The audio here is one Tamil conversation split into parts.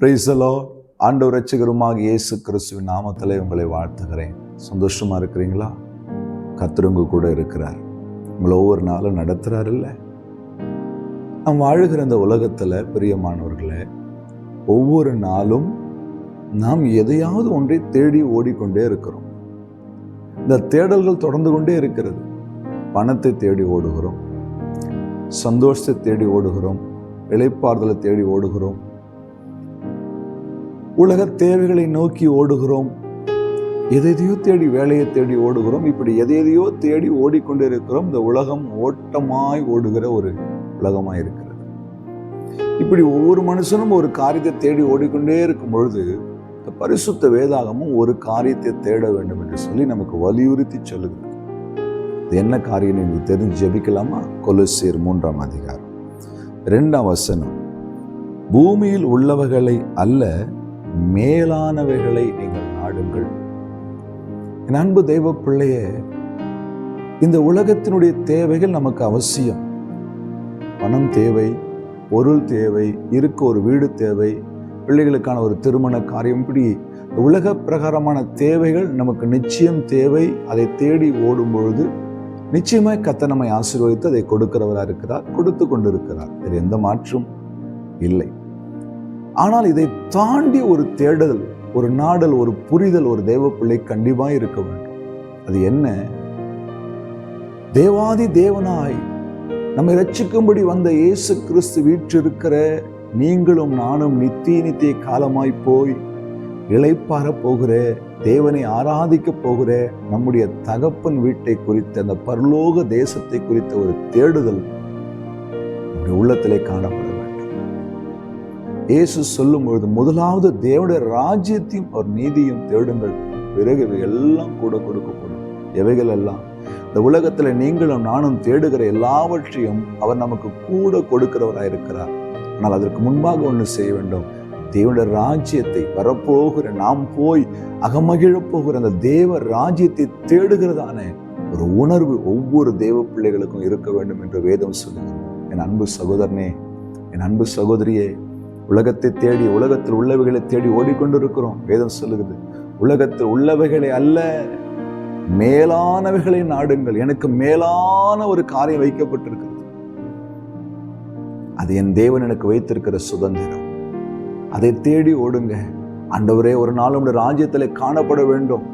Praise the Lord. ஆண்டவர் இரட்சகருமாக இயேசு கிறிஸ்துவின் நாமத்திலே உங்களை வாழ்த்துகிறேன். சந்தோஷமா இருக்கிறீங்களா? கர்த்தர் உங்க கூட இருக்கிறார். உங்களை ஒவ்வொரு நாளும் நடத்துறாரு இல்லை? நாம் வாழுகிற இந்த உலகத்துல பிரியமானவர்களே, ஒவ்வொரு நாளும் நாம் எதையாவது ஒன்றை தேடி ஓடிக்கொண்டே இருக்கிறோம். இந்த தேடல்கள் தொடர்ந்து கொண்டே இருக்கிறது. பணத்தை தேடி ஓடுகிறோம், சந்தோஷத்தை தேடி ஓடுகிறோம், இளைப்பாறுதலை தேடி ஓடுகிறோம், உலக தேவைகளை நோக்கி ஓடுகிறோம், எதையோ தேடி வேலையை தேடி ஓடுகிறோம். இப்படி எதையோ தேடி ஓடிக்கொண்டே இருக்கிறோம். இந்த உலகம் ஓட்டமாய் ஓடுகிற ஒரு உலகமாய் இருக்கிறது. இப்படி ஒவ்வொரு மனுஷனும் ஒரு காரியத்தை தேடி ஓடிக்கொண்டே இருக்கும் பொழுது இந்த பரிசுத்த வேதாகமும் ஒரு காரியத்தை தேட வேண்டும் என்று சொல்லி நமக்கு வலியுறுத்தி சொல்லுகிறது. இது என்ன காரியம் நீங்க தெரிஞ்சு ஜெபிக்கலாமா? கொலோசியர் 3ஆம் அதிகாரம் 2ஆம் வசனம். பூமியில் உள்ளவைகளை அல்ல, மேலானவைகளை நீங்கள் நாடுங்கள். என் அன்பு தெய்வ பிள்ளையே, இந்த உலகத்தினுடைய தேவைகள் நமக்கு அவசியம். பணம் தேவை, பொருள் தேவை, இருக்க ஒரு வீடு தேவை, பிள்ளைகளுக்கான ஒரு திருமண காரியம், இப்படி உலக பிரகாரமான தேவைகள் நமக்கு நிச்சயம் தேவை. அதை தேடி ஓடும் பொழுது நிச்சயமாய் கர்த்தர் நம்மை ஆசீர்வதித்து அதை கொடுக்கிறவராக இருக்கிறார், கொடுத்து கொண்டிருக்கிறார். வேறு எந்த மாற்றும் இல்லை. ஆனால் இதை தாண்டி ஒரு தேடுதல், ஒரு நாடல், ஒரு புரிதல் ஒரு தேவ பிள்ளை கண்டிப்பாக இருக்க வேண்டும். அது என்ன? தேவாதி தேவனாய் நம்மை ரட்சிக்கும்படி வந்த இயேசு கிறிஸ்து வீற்றிருக்கிற நீங்களும் நானும் நித்திய காலமாய் போய் இளைப்பாற போகிற, தேவனை ஆராதிக்க போகிற நம்முடைய தகப்பன் வீட்டை குறித்த, அந்த பரலோக தேசத்தை குறித்த ஒரு தேடுதல் நம்முடைய உள்ளத்திலே காணப்படும். இயேசு சொல்லும் பொழுது முதலாவது தேவனுடைய ராஜ்யத்தையும் அவர் நீதியும் தேடுங்கள், பிறகு எல்லாம் கூட கொடுக்கப்படும். எவைகள் எல்லாம்? இந்த உலகத்துல நீங்களும் நானும் தேடுகிற எல்லாவற்றையும் அவர் நமக்கு கூட கொடுக்கிறவராயிருக்கிறார். ஆனால் அதற்கு முன்பாக ஒன்று செய்ய வேண்டும். தேவனுடைய ராஜ்யத்தை, வரப்போகிற, நாம் போய் அகமகிழப் போகிற அந்த தேவ ராஜ்யத்தை தேடுகிறதான ஒரு உணர்வு ஒவ்வொரு தேவ பிள்ளைகளுக்கும் இருக்க வேண்டும் என்று வேதம் சொல்லுகிறது. என் அன்பு சகோதரனே, என் அன்பு சகோதரியே, உலகத்தை தேடி, உலகத்தில் உள்ளவைகளை தேடி ஓடிக்கொண்டிருக்கிறோம். வேதம் சொல்லுகிறது, உலகத்தில் உள்ளவைகளை அல்ல, மேலானவைகளை நாடுங்கள். எனக்கு மேலான ஒரு காரியம் வைக்கப்பட்டிருக்கிறது. அது என் தேவன் எனக்கு வைத்திருக்கிற சுதந்திரம். அதை தேடி ஓடுங்க. ஆண்டவரே, ஒரு நாள் உடைய ராஜ்யத்திலே காணப்பட வேண்டும்,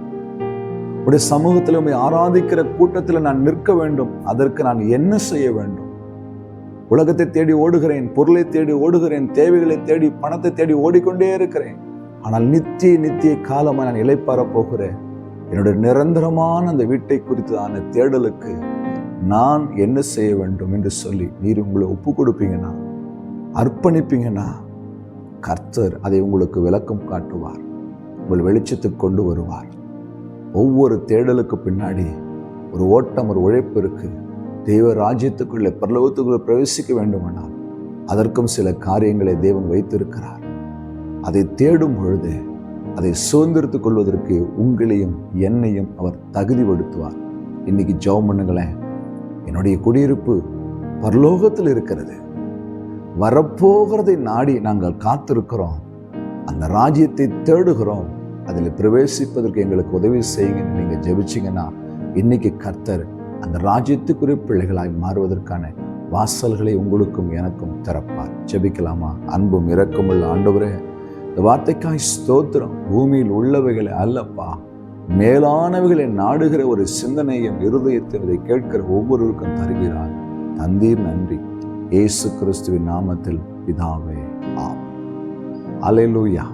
உடைய சமூகத்தில் உம்மை ஆராதிக்கிற கூட்டத்தில் நான் நிற்க வேண்டும். அதற்கு நான் என்ன செய்ய வேண்டும்? உலகத்தை தேடி ஓடுகிறேன், பொருளை தேடி ஓடுகிறேன், தேவைகளை தேடி, பணத்தை தேடி ஓடிக்கொண்டே இருக்கிறேன். ஆனால் நித்திய காலமாக நான் இளைப்பாற போகிறேன். என்னுடைய நிரந்தரமான அந்த வீட்டை குறித்ததான தேடலுக்கு நான் என்ன செய்ய வேண்டும் என்று சொல்லி நீர் உங்களை ஒப்பு கொடுப்பீங்கன்னா, அர்ப்பணிப்பீங்கன்னா, கர்த்தர் அதை உங்களுக்கு விளக்கம் காட்டுவார், உங்கள் வெளிச்சத்துக்கு கொண்டு வருவார். ஒவ்வொரு தேடலுக்கு பின்னாடி ஒரு ஓட்டம், ஒரு உழைப்பு இருக்கு. தெய்வ ராஜ்யத்துக்குள்ளே, பரலோகத்துக்குள்ளே பிரவேசிக்க வேண்டுமானால் அதற்கும் சில காரியங்களை தேவன் வைத்திருக்கிறார். அதை தேடும் பொழுது அதை சுதந்திரத்துக் கொள்வதற்கு உங்களையும் என்னையும் அவர் தகுதிப்படுத்துவார். இன்னைக்கு ஜெபம் பண்ணுங்களேன். என்னுடைய குடியிருப்பு பரலோகத்தில் இருக்கிறது, வரப்போகிறதை நாடி நாங்கள் காத்திருக்கிறோம், அந்த ராஜ்யத்தை தேடுகிறோம், அதில் பிரவேசிப்பதற்கு எங்களுக்கு உதவி செய்யுங்க. நீங்க ஜெபிச்சிங்கன்னா இன்னைக்கு கர்த்தர் அந்த ராஜ்யத்துக்குரிய பிள்ளைகளாய் மாறுவதற்கான வாசல்களை உங்களுக்கும் எனக்கும் திறப்பார். ஜெபிக்கலாமா? அன்பும் இரக்கமுள்ள ஆண்டவரே, இந்த வார்த்தைக்காய் ஸ்தோத்திரம். பூமியில் உள்ளவைகளை அல்லப்பா, மேலானவைகளை நாடுகிற ஒரு சிந்தனையும் இருதயத்தில் இதை கேட்கிற ஒவ்வொருவருக்கும் தருகிறார். தந்தீர் நன்றி. இயேசு கிறிஸ்துவின் நாமத்தில் பிதாவே, ஆமென். அல்லேலூயா.